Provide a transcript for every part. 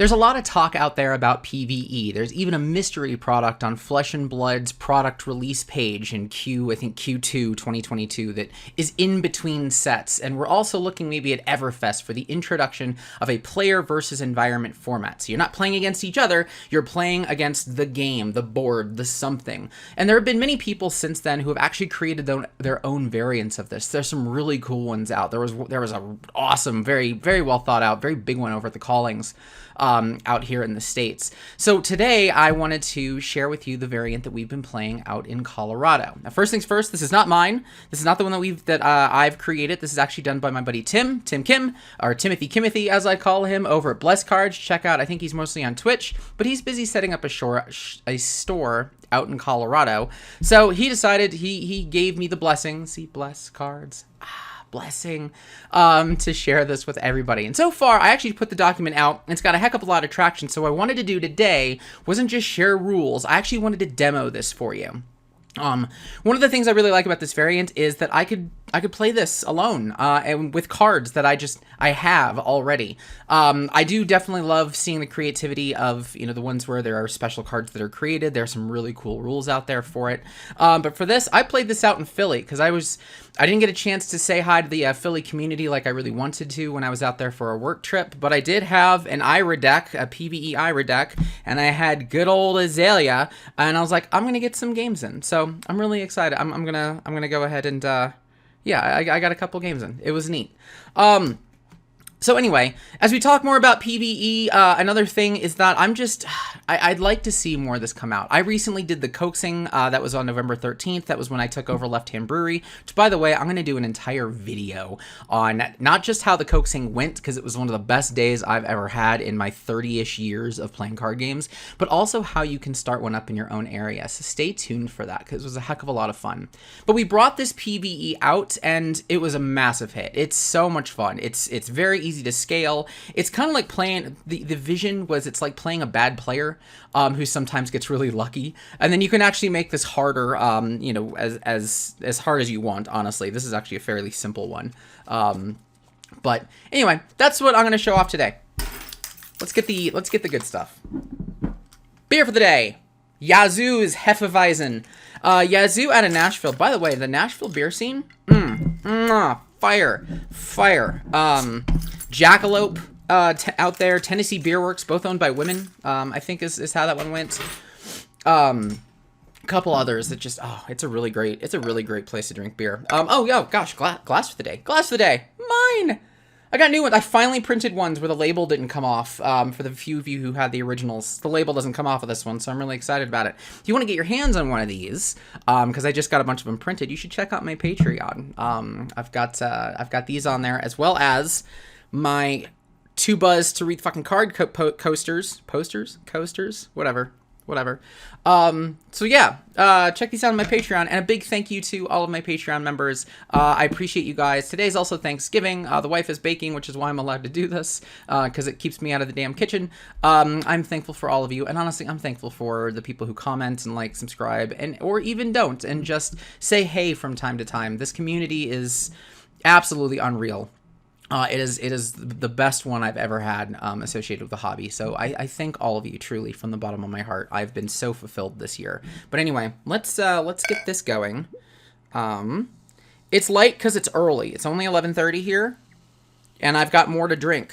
There's a lot of talk out there about PvE. There's even a mystery product on Flesh and Blood's product release page in Q2 2022 that is in between sets. And we're also looking maybe at Everfest for the introduction of a player versus environment format. So you're not playing against each other, you're playing against the game, the board, the something. And there have been many people since then who have actually created their own variants of this. There's some really cool ones out. There was a awesome, very, very well thought out, very big one over at the Callings. Out here in the States. So today I wanted to share with you the variant that we've been playing out in Colorado. Now, first things first, this is not mine. This is not the one that I've created. This is actually done by my buddy Tim Kim, or Timothy Kimothy as I call him, over at BlessCards. Check out, I think he's mostly on Twitch, but he's busy setting up a store out in Colorado. So he decided, he gave me the blessing, see, BlessCards, blessing, to share this with everybody. And so far, I actually put the document out, and it's got a heck of a lot of traction. So what I wanted to do today wasn't just share rules. I actually wanted to demo this for you. One of the things I really like about this variant is that I could play this alone, and with cards that I have already. I do definitely love seeing the creativity of, the ones where there are special cards that are created. There are some really cool rules out there for it. But for this, I played this out in Philly because I didn't get a chance to say hi to the Philly community like I really wanted to when I was out there for a work trip, but I did have an Ira deck, a PvE Ira deck, and I had good old Azalea, and I was like, I'm gonna get some games in. So I'm really excited. I'm gonna go ahead and yeah, I got a couple games in. It was neat. So anyway, as we talk more about PvE, another thing is that I'd like to see more of this come out. I recently did the coaxing, that was on November 13th. That was when I took over Left Hand Brewery, which, by the way, I'm going to do an entire video on not just how the coaxing went, because it was one of the best days I've ever had in my 30-ish years of playing card games, but also how you can start one up in your own area. So stay tuned for that, because it was a heck of a lot of fun. But we brought this PvE out, and it was a massive hit. It's so much fun. It's very easy to scale. It's kind of like playing, the vision was it's like playing a bad player who sometimes gets really lucky, and then you can actually make this harder, as hard as you want. Honestly, this is actually a fairly simple one. But anyway, that's what I'm going to show off today. Let's get the good stuff. Beer for the day. Yazoo's Hefeweizen. Yazoo out of Nashville. By the way, the Nashville beer scene, fire. Jackalope out there, Tennessee Beer Works, both owned by women, I think is how that one went. A couple others that just, it's a really great place to drink beer. Gosh, glass for the day. Mine! I got new ones. I finally printed ones where the label didn't come off. For the few of you who had the originals, the label doesn't come off of this one, so I'm really excited about it. If you want to get your hands on one of these, because I just got a bunch of them printed, you should check out my Patreon. I've got these on there, as well as my 2 Buzz to read fucking card posters, whatever. So yeah, check these out on my Patreon, and a big thank you to all of my Patreon members. I appreciate you guys. Today's also Thanksgiving. The wife is baking, which is why I'm allowed to do this, because it keeps me out of the damn kitchen. I'm thankful for all of you, and honestly, I'm thankful for the people who comment and like, subscribe, or even don't, and just say hey from time to time. This community is absolutely unreal. It is the best one I've ever had associated with the hobby. So I thank all of you truly from the bottom of my heart. I've been so fulfilled this year. But anyway, let's get this going. It's light because it's early. It's only 11:30 here, and I've got more to drink.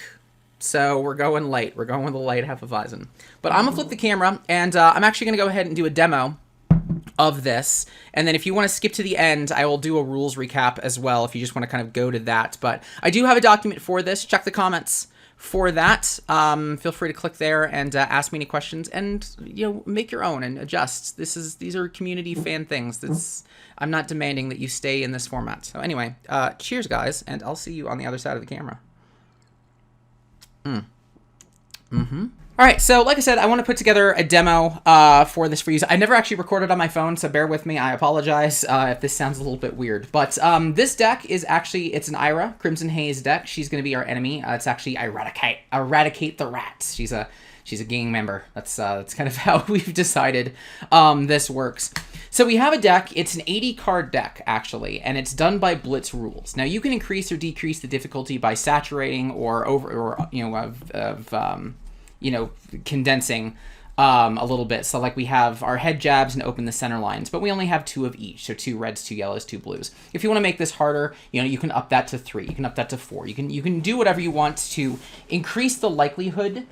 So we're going light. We're going with a light Hefeweizen. But I'm gonna flip the camera, and I'm actually gonna go ahead and do a demo of this, and then if you want to skip to the end, I will do a rules recap as well if you just want to kind of go to that. But I do have a document for this. Check the comments for that. Feel free to click there and ask me any questions, and make your own and adjust. These are community fan things. I'm not demanding that you stay in this format. So anyway, cheers guys, and I'll see you on the other side of the camera. All right, so like I said, I want to put together a demo for this for you. I never actually recorded on my phone, so bear with me. I apologize if this sounds a little bit weird. But this deck is actually, it's an Ira, Crimson Haze deck. She's going to be our enemy. It's actually Eradicate the Rat. She's a gang member. That's kind of how we've decided this works. So we have a deck. It's an 80 card deck, actually, and it's done by Blitz rules. Now, you can increase or decrease the difficulty by saturating or you know, condensing a little bit. So like we have our head jabs and open the center lines, but we only have 2 of each. So 2 reds, 2 yellows, 2 blues. If you want to make this harder, you know, you can up that to 3. You can up that to 4. You can do whatever you want to increase the likelihood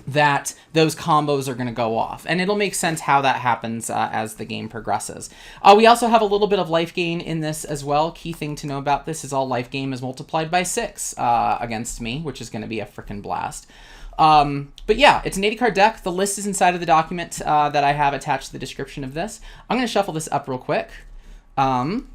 that those combos are going to go off. And it'll make sense how that happens as the game progresses. We also have a little bit of life gain in this as well. Key thing to know about this is all life gain is multiplied by 6 against me, which is going to be a freaking blast. But yeah, it's an 80 card deck. The list is inside of the document that I have attached to the description of this. I'm going to shuffle this up real quick. And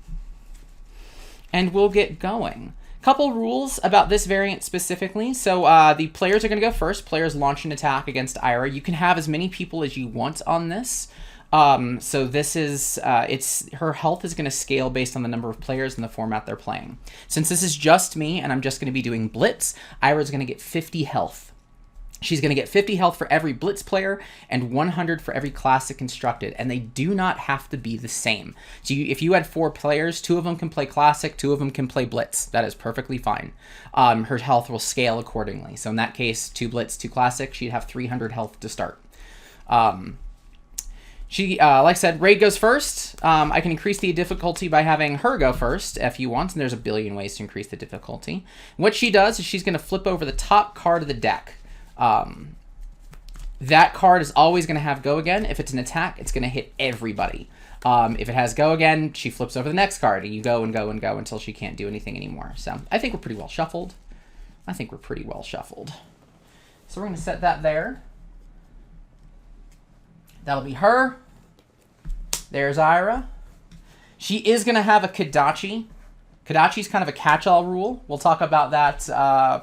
we'll get going. Couple rules about this variant specifically. So the players are going to go first. Players launch an attack against Ira. You can have as many people as you want on this. So this is, her health is going to scale based on the number of players and the format they're playing. Since this is just me and I'm just going to be doing Blitz, Ira's going to get 50 health. She's going to get 50 health for every Blitz player and 100 for every Classic constructed, and they do not have to be the same. So if you had 4 players, 2 of them can play Classic, 2 of them can play Blitz. That is perfectly fine. Her health will scale accordingly. So in that case, 2 Blitz, 2 Classic, she'd have 300 health to start. Like I said, Raid goes first. I can increase the difficulty by having her go first if you want, and there's a billion ways to increase the difficulty. What she does is she's going to flip over the top card of the deck. That card is always going to have go again. If it's an attack, it's going to hit everybody. If it has go again, she flips over the next card, and you go and go and go until she can't do anything anymore. So I think we're pretty well shuffled. So we're going to set that there. That'll be her. There's Ira. She is going to have a Kodachi. Kodachi's kind of a catch-all rule. We'll talk about that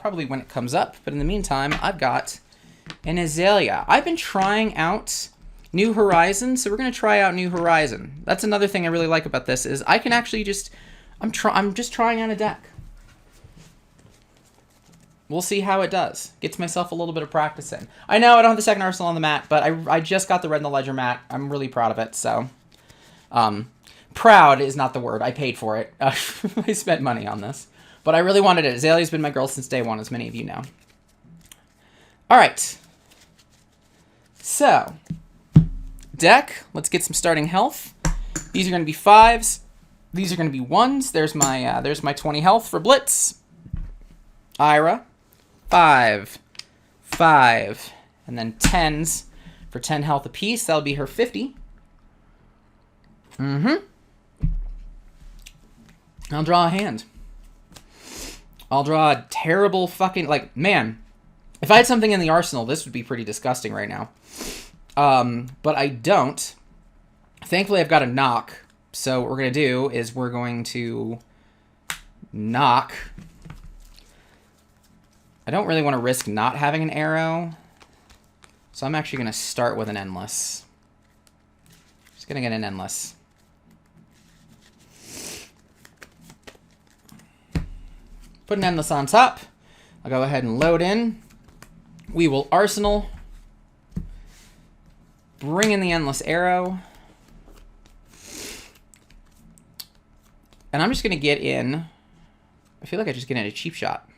probably when it comes up. But in the meantime, I've got an Azalea. I've been trying out New Horizon, so we're going to try out New Horizon. That's another thing I really like about this is I can actually just... I'm just trying out a deck. We'll see how it does. Gets myself a little bit of practice in. I know I don't have the second arsenal on the mat, but I just got the Red in the Ledger mat. I'm really proud of it, so... Proud is not the word. I paid for it. I spent money on this. But I really wanted it. Azalea's been my girl since day one, as many of you know. Alright. So. Deck. Let's get some starting health. These are going to be 5s. These are going to be 1s. There's my 20 health for Blitz. Ira. 5. 5. And then 10s for 10 health apiece. That'll be her 50. I'll draw a hand. I'll draw a terrible fucking... Like, man, if I had something in the arsenal, this would be pretty disgusting right now. But I don't. Thankfully, I've got a knock. So what we're going to do is we're going to knock. I don't really want to risk not having an arrow. So I'm actually going to start with an endless. Just going to get an endless. Put an endless on top. I'll go ahead and load in. We will arsenal. Bring in the endless arrow. And I'm just going to get in. I feel like I just get in a cheap shot.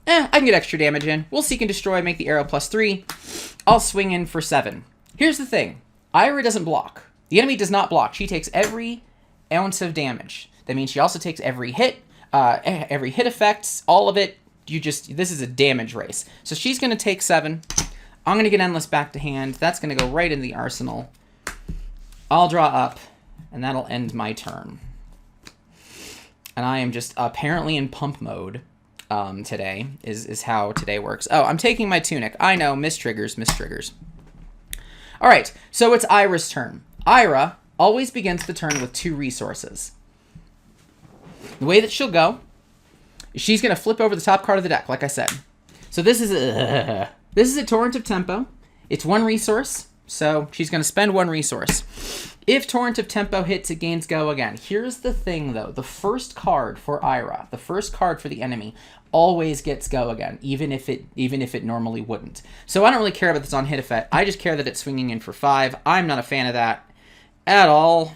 I can get extra damage in. We'll seek and destroy, make the arrow +3. I'll swing in for 7. Here's the thing. Ira doesn't block. The enemy does not block. She takes every ounce of damage. That means she also takes every hit effects, all of it. This is a damage race. So she's going to take 7. I'm going to get endless back to hand. That's going to go right in the arsenal. I'll draw up, and that'll end my turn. And I am just apparently in pump mode today, is how today works. Oh, I'm taking my tunic. I know, mistriggers. All right, so it's Ira's turn. Ira always begins the turn with 2 resources. The way that she'll go is she's going to flip over the top card of the deck, like I said. So this is a Torrent of Tempo. It's 1 resource, so she's going to spend 1 resource. If Torrent of Tempo hits, it gains go again. Here's the thing, though. The first card for Ira, the first card for the enemy, always gets go again, even if it normally wouldn't. So I don't really care about this on hit effect. I just care that it's swinging in for 5. I'm not a fan of that at all.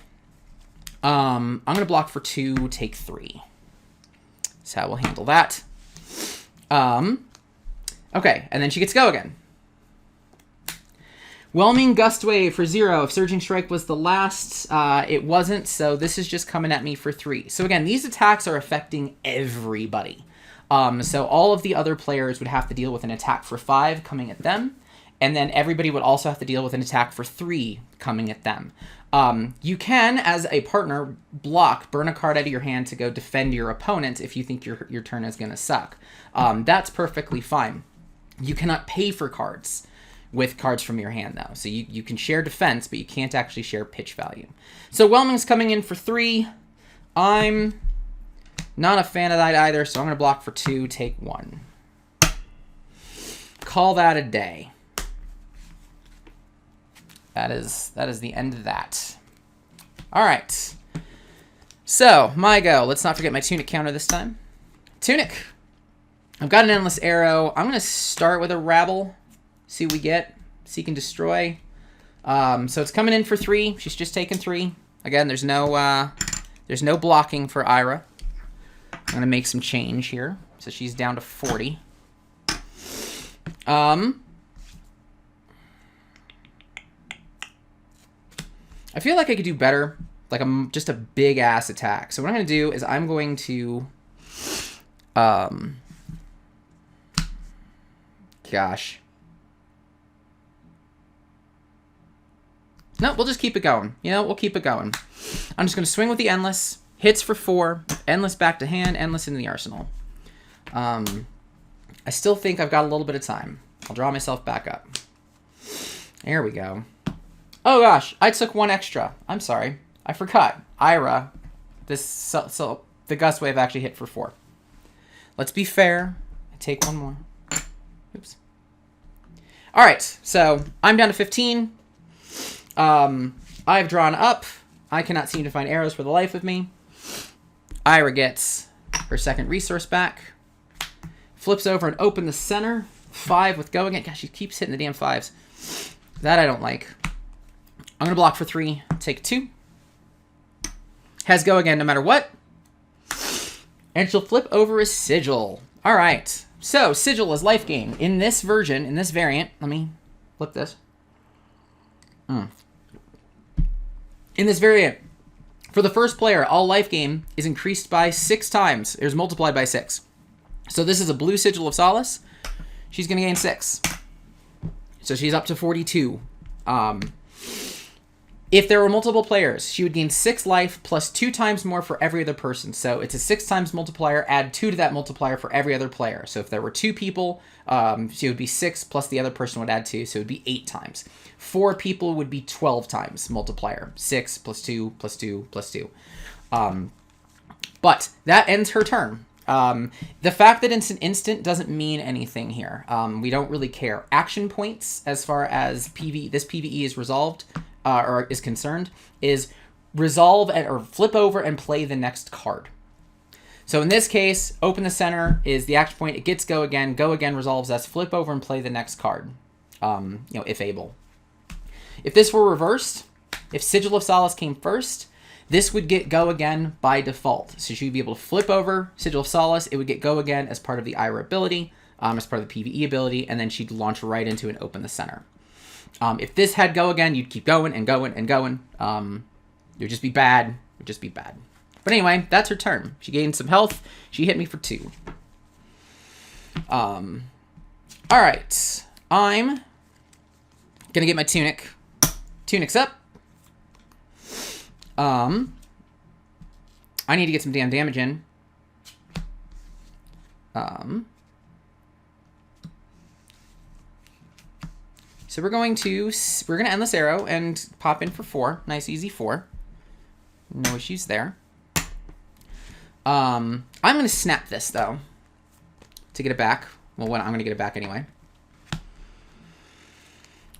I'm going to block for 2, take 3. That's how we'll handle that. Okay, and then she gets go again. Whelming Gust Wave for 0. If Surging Strike was the last, it wasn't, so this is just coming at me for 3. So again, these attacks are affecting everybody. So all of the other players would have to deal with an attack for 5 coming at them, and then everybody would also have to deal with an attack for 3 coming at them. You can, as a partner, block, burn a card out of your hand to go defend your opponent if you think your turn is going to suck. That's perfectly fine. You cannot pay for cards with cards from your hand, though. So you can share defense, but you can't actually share pitch value. So Whelming's coming in for 3. I'm not a fan of that either, so I'm going to block for 2, take 1. Call that a day. That is the end of that. All right. So, my go. Let's not forget my Tunic counter this time. Tunic. I've got an Endless Arrow. I'm going to start with a Rabble. See what we get. Seek and Destroy. So it's coming in for 3. She's just taking 3. Again, there's no blocking for Ira. I'm going to make some change here. So she's down to 40. I feel like I could do better. Like just a big ass attack. So what I'm going to do is I'm going to... Gosh. No, we'll just keep it going. You know, we'll keep it going. I'm just going to swing with the Endless. Hits for 4. Endless back to hand. Endless into the arsenal. I still think I've got a little bit of time. I'll draw myself back up. There we go. Oh gosh, I took 1 extra. I'm sorry. I forgot. Ira. So the Gust Wave actually hit for 4. Let's be fair. I take 1 more. Oops. Alright, so I'm down to 15. I've drawn up. I cannot seem to find arrows for the life of me. Ira gets her second resource back. Flips over and open the center. 5 with go again. Gosh, she keeps hitting the damn 5s. That I don't like. I'm going to block for 3. Take 2. Has go again no matter what. And she'll flip over a Sigil. Alright. So, Sigil is life gain. In this version, in this variant, let me flip this. In this variant, for the first player, all life gain is increased by 6 times. It is multiplied by 6. So this is a blue Sigil of Solace. She's going to gain 6. So she's up to 42. If there were multiple players, she would gain 6 life plus 2 times more for every other person. So it's a 6 times multiplier. Add 2 to that multiplier for every other player. So if there were 2 people, she would be 6 plus the other person would add 2. So it would be 8 times. 4 people would be 12 times multiplier. 6 plus 2 plus 2 plus 2. But that ends her turn. The fact that it's an instant doesn't mean anything here. We don't really care. Action points, as far as this PvE is resolved, or is concerned, is resolve or flip over and play the next card. So in this case, open the center is the action point. It gets go again. Go again resolves as flip over and play the next card, if able. If this were reversed, if Sigil of Solace came first, this would get go again by default. So she would be able to flip over Sigil of Solace. It would get go again as part of the Ira ability, as part of the PvE ability, and then she'd launch right into and open the center. If this had go again, you'd keep going and going and going. It would just be bad. It would just be bad. But anyway, that's her turn. She gained some health. She hit me for 2. All right. I'm going to get my Tunic. Tunic's up. I need to get some damn damage in. So we're going to Endless Arrow and pop in for 4. Nice, easy 4. No issues there. I'm going to snap this, though, to get it back. Well, I'm going to get it back anyway.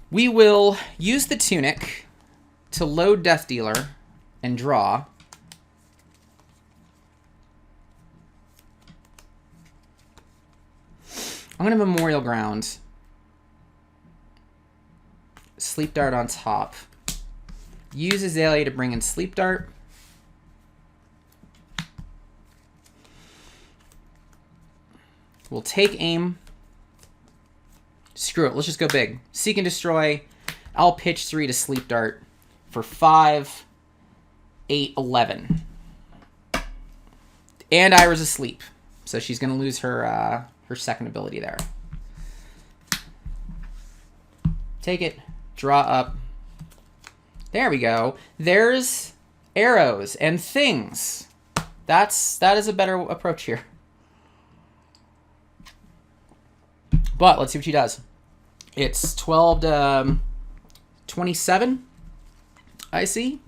We will use the Tunic to load Death Dealer and draw. I'm going to Memorial Ground. Sleep Dart on top. Use Azalea to bring in Sleep Dart. We'll take aim. Screw it. Let's just go big. Seek and destroy. I'll pitch 3 to Sleep Dart for 5, 8, 11. And Ira's asleep, so she's going to lose her her second ability there. Take it. Draw up. There we go. There's arrows and things. That is a better approach here. But let's see what she does. It's 12 to 27, I see.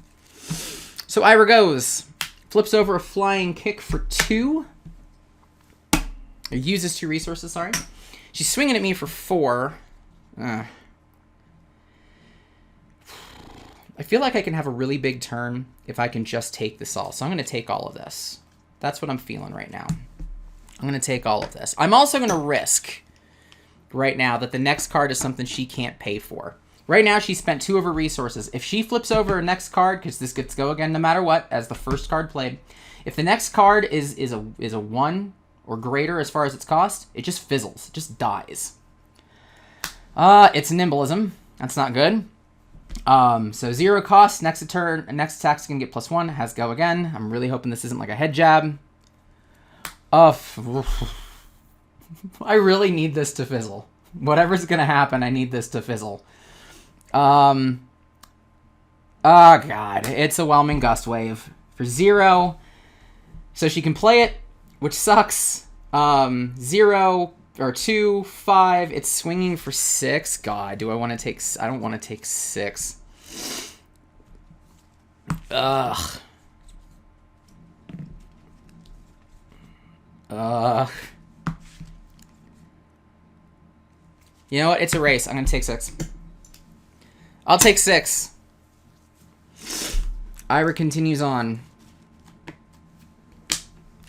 So Ira goes. Flips over a flying kick for 2. Or uses 2 resources, sorry. She's swinging at me for 4. I feel like I can have a really big turn if I can just take this all. So I'm going to take all of this. That's what I'm feeling right now. I'm going to take all of this. I'm also going to risk right now that the next card is something she can't pay for. Right now, she spent 2 of her resources. If she flips over her next card, because this gets to go again no matter what, as the first card played, if the next card is a 1 or greater as far as its cost, it just fizzles. It just dies. It's Nimbleism. That's not good. So 0 cost. Next attack's gonna get +1. Has go again. I'm really hoping this isn't like a head jab. I really need this to fizzle. Whatever's gonna happen, I need this to fizzle. Oh god, it's a Whelming Gust Wave for 0. So she can play it, which sucks. 0 or 2, 5. It's swinging for 6. God, do I want to take? I don't want to take 6. Ugh. You know what? It's a race. I'm gonna take 6. I'll take 6. Ira continues on.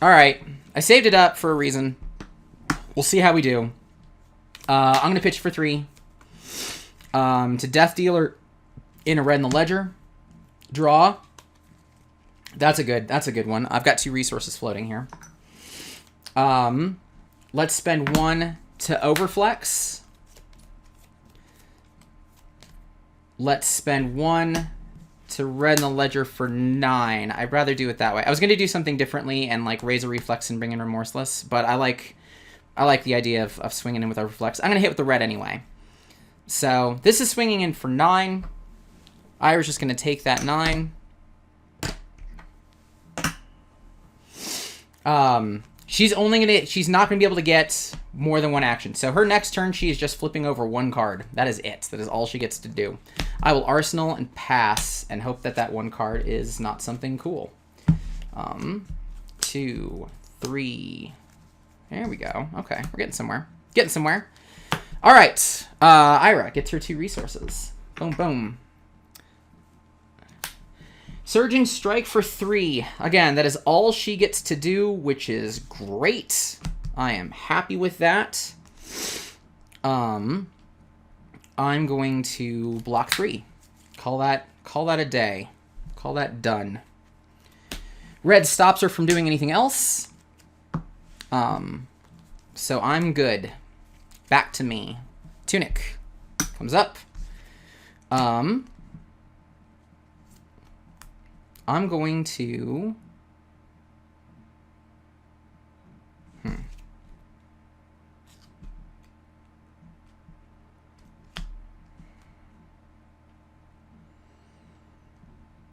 Alright. I saved it up for a reason. We'll see how we do. I'm going to pitch for 3. To Death Dealer in a red in the ledger. Draw. That's a good one. I've got 2 resources floating here. Let's spend 1 to Overflex. Let's spend 1 to red in the ledger for 9. I'd rather do it that way. I was going to do something differently and like raise a reflex and bring in Remorseless, but I like the idea of swinging in with a reflex. I'm going to hit with the red anyway. So this is swinging in for 9. Ira's just going to take that 9. She's not going to be able to get more than 1 action. So her next turn, she is just flipping over 1 card. That is it. That is all she gets to do. I will Arsenal and pass and hope that 1 card is not something cool. 2, 3. There we go. Okay, we're getting somewhere. Getting somewhere. All right. Ira gets her 2 resources. Boom, boom. Surging Strike for 3. Again, that is all she gets to do, which is great. I am happy with that. I'm going to block 3. Call that a day. Call that done. Red stops her from doing anything else. So I'm good. Back to me. Tunic comes up. I'm going to...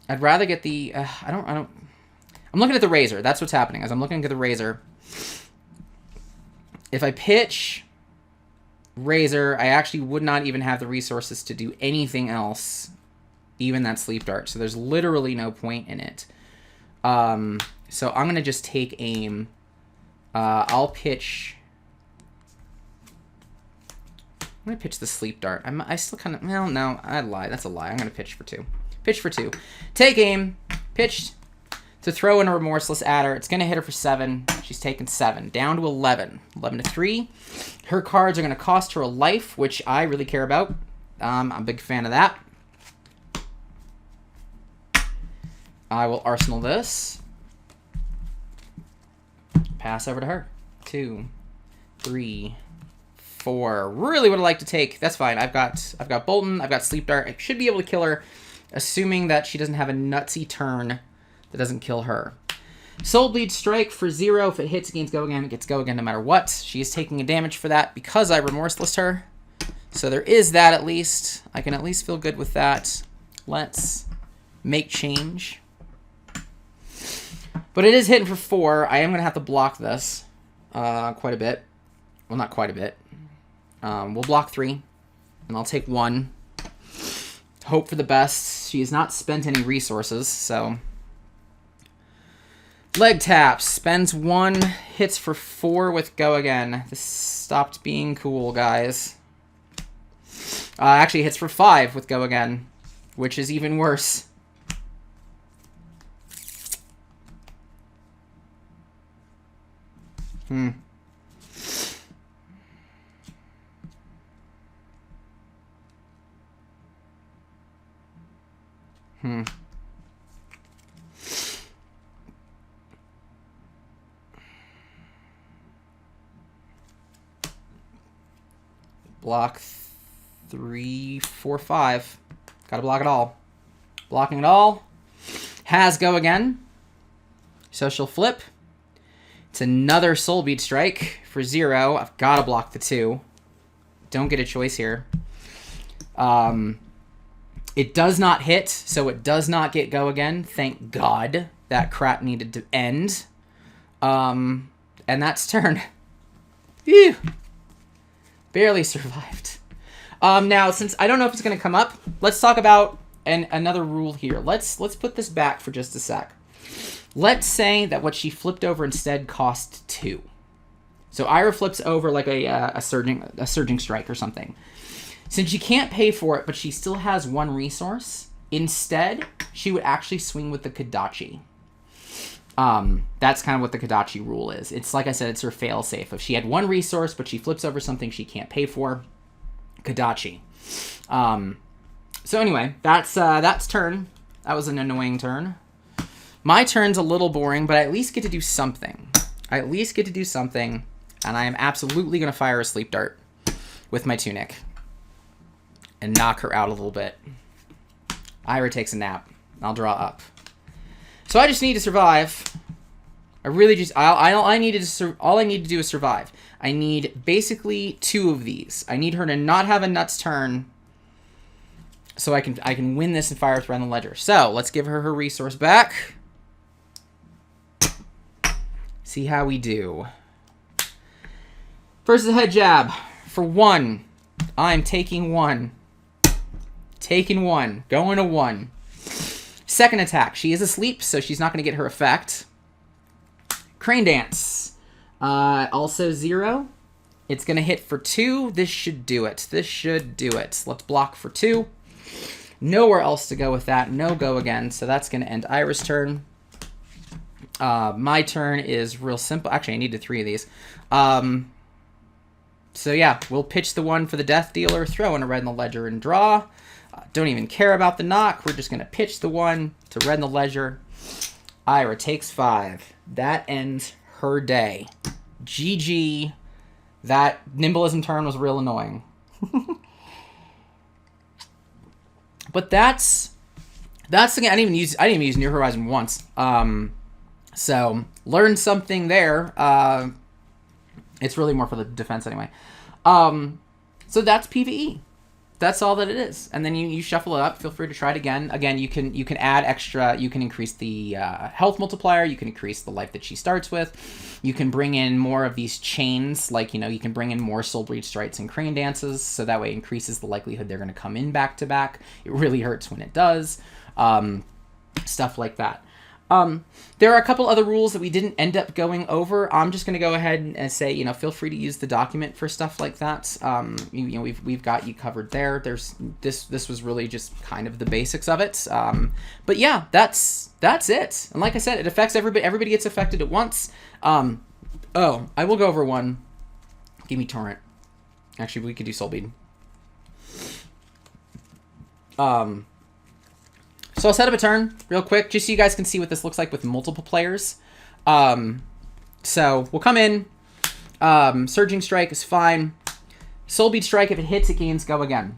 I'd rather get the... I'm looking at the Razor. That's what's happening, as I'm looking at the Razor. If I pitch Razor, I actually would not even have the resources to do anything else, even that Sleep Dart. So there's literally no point in it. So I'm going to just take aim. I'll pitch... I'm going to pitch the Sleep Dart. I still kind of... Well, no, I lied. That's a lie. I'm going to pitch for 2. Pitch for 2. Take aim. Pitch to throw in a Remorseless at her. It's going to hit her for 7. She's taken 7. Down to 11. 11 to 3. Her cards are going to cost her a life, which I really care about. I'm a big fan of that. I will Arsenal this. Pass over to her. 2, 3, 4. Really would have liked to take. That's fine. I've got Bolton. I've got Sleep Dart. I should be able to kill her, assuming that she doesn't have a nutsy turn that doesn't kill her. Soul Bleed Strike for 0. If it hits against Go Again, it gets Go Again no matter what. She is taking a damage for that because I Remorselessed her. So there is that at least. I can at least feel good with that. Let's make change. But it is hitting for 4. I am going to have to block this quite a bit. Well, not quite a bit. We'll block 3. And I'll take 1. Hope for the best. She has not spent any resources, so... Leg taps. Spends 1. Hits for 4 with Go Again. This stopped being cool, guys. Actually hits for 5 with Go Again, which is even worse. Block 3, 4, 5. Gotta block it all. Blocking it all. Has Go Again. So she'll flip. It's another Soul Bead Strike for 0. I've gotta block the 2. Don't get a choice here. It does not hit, so it does not get Go Again. Thank God. That crap needed to end. And that's turn. Phew. Barely survived. Now, since I don't know if it's going to come up, let's talk about another rule here. Let's put this back for just a sec. Let's say that what she flipped over instead cost 2. So Ira flips over like a surging strike or something. Since she can't pay for it, but she still has 1 resource, instead she would actually swing with the Kodachi. That's kind of what the Kodachi rule is. It's like I said, it's her fail-safe. If she had 1 resource, but she flips over something she can't pay for, Kodachi. So anyway, that's turn. That was an annoying turn. My turn's a little boring, but I at least get to do something. And I am absolutely going to fire a Sleep Dart with my Tunic and knock her out a little bit. Ira takes a nap. I'll draw up. So I just need to survive. I really just all I need to do is survive. I need basically 2 of these. I need her to not have a nuts turn, so I can win this and fire with Run the Ledger. So let's give her resource back. See how we do. First is a head jab for 1. I'm taking 1. Taking 1. Going to 1. Second attack. She is asleep, so she's not going to get her effect. Crane Dance. Also 0. It's going to hit for 2. This should do it. Let's block for 2. Nowhere else to go with that. No Go Again, so that's going to end Ira's turn. My turn is real simple. Actually, I needed 3 of these. So yeah, we'll pitch the 1 for the Death Dealer, throw in a Red in the Ledger, and draw. Don't even care about the knock. We're just going to pitch the 1 to Red in the Ledger. Ira takes 5. That ends her day. GG. That Nimbleism turn was real annoying. But that's the thing. I didn't even use New Horizon once. So learned something there. It's really more for the defense anyway. So that's PvE. That's all that it is. And then you shuffle it up. Feel free to try it again. Again, you can add extra. You can increase the health multiplier. You can increase the life that she starts with. You can bring in more of these chains. Like, you can bring in more Soul Bleed Strikes and Crane Dances. So that way it increases the likelihood they're going to come in back to back. It really hurts when it does. Stuff like that. There are a couple other rules that we didn't end up going over. I'm just going to go ahead and say, feel free to use the document for stuff like that. We've got you covered there. This was really just kind of the basics of it. But yeah, that's it. And like I said, it affects everybody. Everybody gets affected at once. Oh, I will go over one. Give me Torrent. Actually, we could do Soul Bead. So I'll set up a turn real quick, just so you guys can see what this looks like with multiple players. So we'll come in. Surging Strike is fine. Soul Beat Strike, if it hits, it gains Go Again.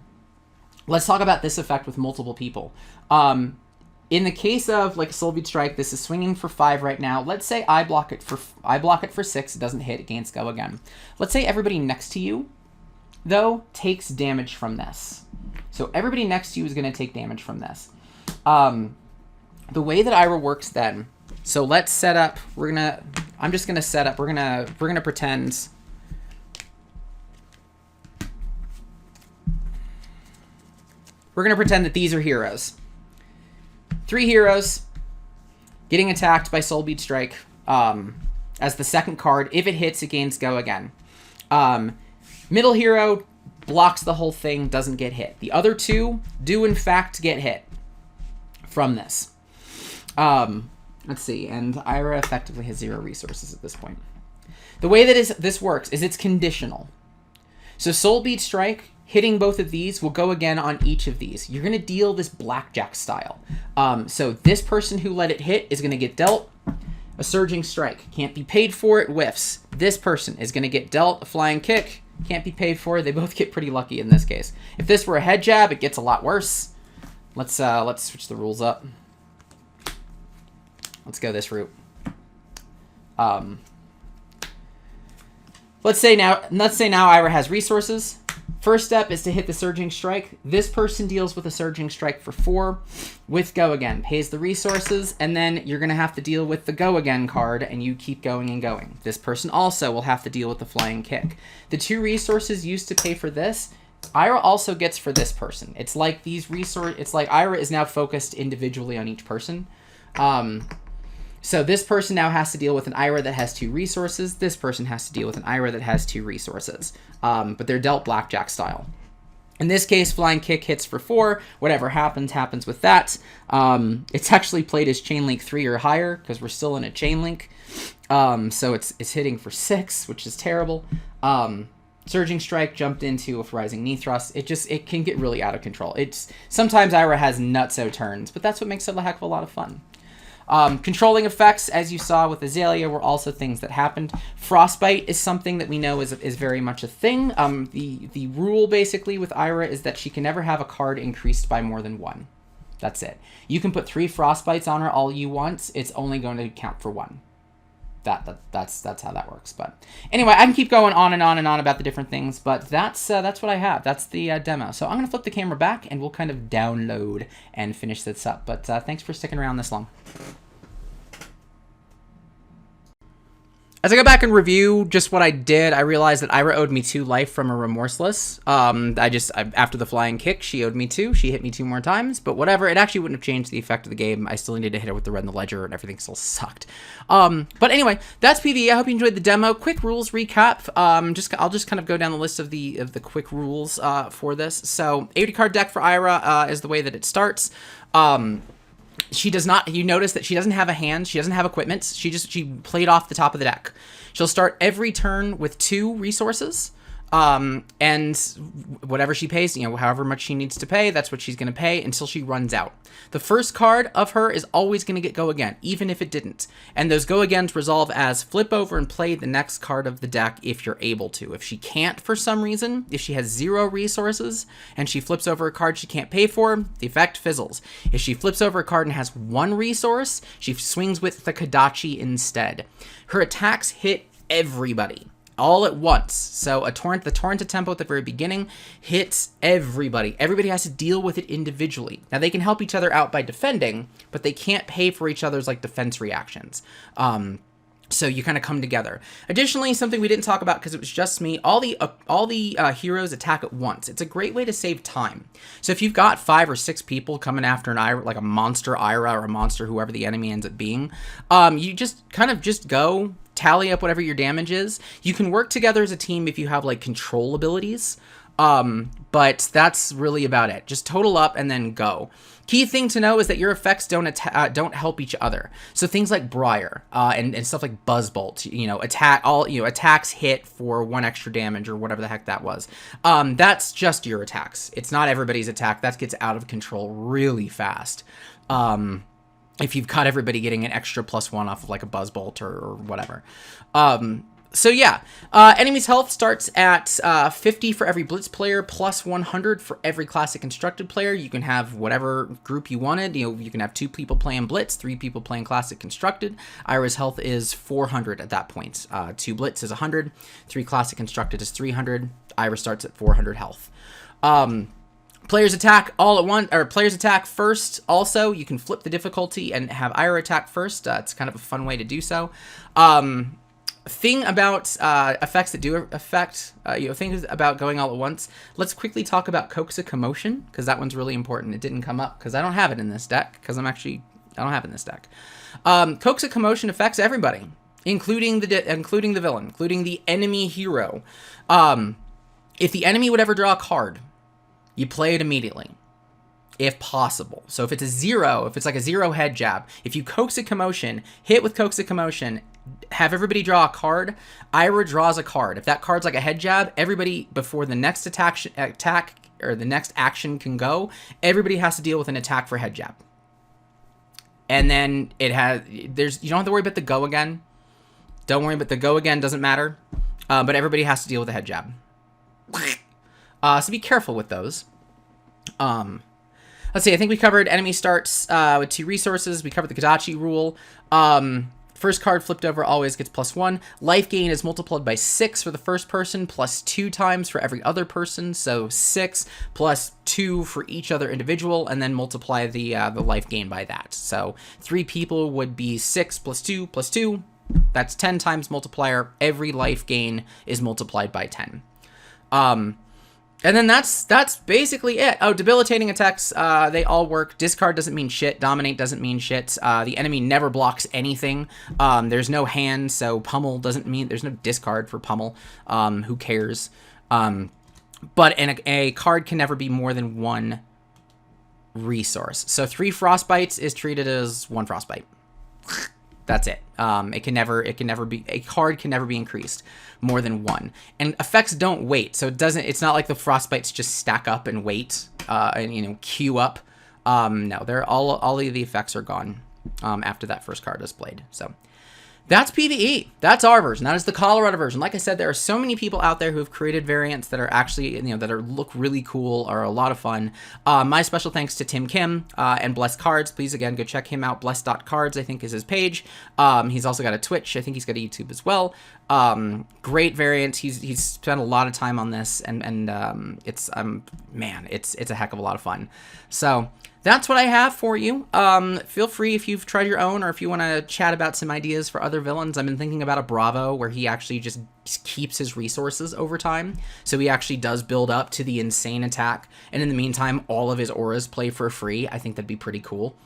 Let's talk about this effect with multiple people. In the case of like Soul Beat Strike, this is swinging for 5 right now. Let's say I block it for 6. It doesn't hit. It gains Go Again. Let's say everybody next to you, though, takes damage from this. So everybody next to you is going to take damage from this. The way that Ira works then. So let's set up. I'm just gonna set up. We're gonna pretend. We're gonna pretend that these are heroes. 3 heroes getting attacked by Soul Beat Strike as the second card. If it hits, it gains Go Again. Middle hero blocks the whole thing, doesn't get hit. The other 2 do in fact get hit from this. Let's see, and Ira effectively has 0 resources at this point. The way that this works is it's conditional. So Soul Beat Strike, hitting both of these, will go again on each of these. You're going to deal this blackjack style. So this person who let it hit is going to get dealt a Surging Strike. Can't be paid for, it whiffs. This person is going to get dealt a Flying Kick. Can't be paid for. They both get pretty lucky in this case. If this were a head jab, it gets a lot worse. Let's switch the rules up. Let's go this route. Let's say now Ira has resources. First step is to hit the Surging Strike. This person deals with a Surging Strike for 4 with Go Again. Pays the resources, and then you're going to have to deal with the Go Again card, and you keep going and going. This person also will have to deal with the Flying Kick. The 2 resources used to pay for this, Ira also gets for this person. It's like it's like Ira is now focused individually on each person. So this person now has to deal with an Ira that has 2 resources. This person has to deal with an Ira that has 2 resources. But they're dealt blackjack style. In this case, Flying Kick hits for 4. Whatever happens with that. It's actually played as Chain Link 3 or higher because we're still in a Chain Link. So it's hitting for 6, which is terrible. Surging Strike jumped into a Rising Knee Thrust. It can get really out of control. Sometimes Ira has nutso turns, but that's what makes it a heck of a lot of fun. Controlling effects, as you saw with Azalea, were also things that happened. Frostbite is something that we know is very much a thing. The rule basically with Ira is that she can never have a card increased by more than 1. That's it. You can put 3 Frostbites on her all you want. It's only going to count for 1. That's how that works. But anyway, I can keep going on and on and on about the different things, but that's what I have. That's the demo. So I'm going to flip the camera back and we'll kind of download and finish this up. But thanks for sticking around this long. As I go back and review just what I did, I realized that Ira owed me 2 life from a Remorseless. After the Flying Kick, she owed me 2. She hit me 2 more times, but whatever. It actually wouldn't have changed the effect of the game. I still needed to hit her with the Red in the Ledger, and everything still sucked. But anyway, that's PvE. I hope you enjoyed the demo. Quick rules recap. I'll just kind of go down the list of the quick rules for this. So 80 card deck for Ira is the way that it starts. She does not, you notice that she doesn't have a hand, she doesn't have equipment, she played off the top of the deck. She'll start every turn with 2 resources, and whatever she pays, however much she needs to pay, that's what she's going to pay until she runs out. The first card of her is always going to get Go Again, even if it didn't. And those Go Agains resolve as flip over and play the next card of the deck if you're able to. If she can't for some reason, if she has 0 resources and she flips over a card she can't pay for, the effect fizzles. If she flips over a card and has 1 resource, she swings with the Kodachi instead. Her attacks hit everybody all at once. So the torrent of tempo at the very beginning hits everybody. Everybody has to deal with it individually. Now they can help each other out by defending, but they can't pay for each other's defense reactions. So you kind of come together. Additionally, something we didn't talk about because it was just me, all the heroes attack at once. It's a great way to save time. So if you've got 5 or 6 people coming after an Ira, like a monster Ira or a monster whoever the enemy ends up being, you just go tally up whatever your damage is. You can work together as a team if you have control abilities, but that's really about it. Just total up and then go. Key thing to know is that your effects don't help each other. So things like Briar and stuff like Buzzbolt, attacks hit for 1 extra damage or whatever the heck that was. That's just your attacks. It's not everybody's attack. That gets out of control really fast. If you've got everybody getting an extra +1 off of a Buzzbolt or whatever. So yeah, enemy's health starts at 50 for every Blitz player, plus 100 for every Classic Constructed player. You can have whatever group you wanted. You know, you can have 2 people playing Blitz, 3 people playing Classic Constructed. Ira's health is 400 at that point. 2 Blitz is 100, 3 Classic Constructed is 300. Ira starts at 400 health. Players attack all at once, or players attack first. Also, you can flip the difficulty and have Ira attack first. It's kind of a fun way to do so. Thing about effects that do affect, things about going all at once. Let's quickly talk about Coaxa Commotion, because that one's really important. It didn't come up because I don't have it in this deck, because I don't have it in this deck. Coaxa Commotion affects everybody, including the villain, including the enemy hero. If the enemy would ever draw a card, you play it immediately, if possible. So if it's a 0, if it's like a 0 head jab, if you Coaxa Commotion, hit with Coaxa Commotion, have everybody draw a card, Ira draws a card. If that card's like a head jab, everybody, before the next attack or the next action can go, everybody has to deal with an attack for head jab. And then you don't have to worry about the go again. Don't worry about the go again, doesn't matter. But everybody has to deal with a head jab. So be careful with those. Let's see, I think we covered enemy starts with 2 resources. We covered the Kodachi rule. First card flipped over always gets +1. Life gain is multiplied by 6 for the first person, plus 2 times for every other person. So 6 plus 2 for each other individual, and then multiply the life gain by that. So 3 people would be 6 plus 2 plus 2. That's 10 times multiplier. Every life gain is multiplied by 10. And then that's basically it. Oh, debilitating attacks, they all work. Discard doesn't mean shit. Dominate doesn't mean shit. The enemy never blocks anything. There's no hand, so pummel doesn't mean... There's no discard for pummel. Who cares? But a card can never be more than 1 resource. So 3 frostbites is treated as 1 frostbite. That's it. A card can never be increased more than 1. And effects don't wait, so it's not like the frostbites just stack up and wait, and queue up. No, all of the effects are gone after that first card is played. So that's PvE. That's our version. That is the Colorado version. Like I said, there are so many people out there who have created variants that are actually, look really cool, are a lot of fun. My special thanks to Tim Kim and BlessCards. Please, again, go check him out. Bless.cards, I think, is his page. He's also got a Twitch. I think he's got a YouTube as well. Great variant. He's spent a lot of time on this, and it's a heck of a lot of fun. So that's what I have for you. Feel free if you've tried your own, or if you want to chat about some ideas for other villains. I've been thinking about a Bravo where he actually just keeps his resources over time. So he actually does build up to the insane attack. And in the meantime, all of his auras play for free. I think that'd be pretty cool.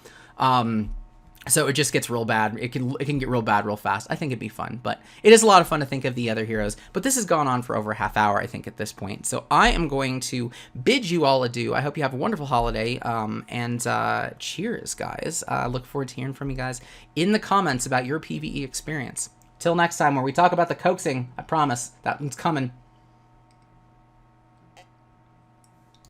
So it just gets real bad. It can get real bad real fast. I think it'd be fun, but it is a lot of fun to think of the other heroes. But this has gone on for over a half hour, I think, at this point. So I am going to bid you all adieu. I hope you have a wonderful holiday, and cheers, guys. Look forward to hearing from you guys in the comments about your PvE experience. Till next time, where we talk about the coaxing. I promise that one's coming.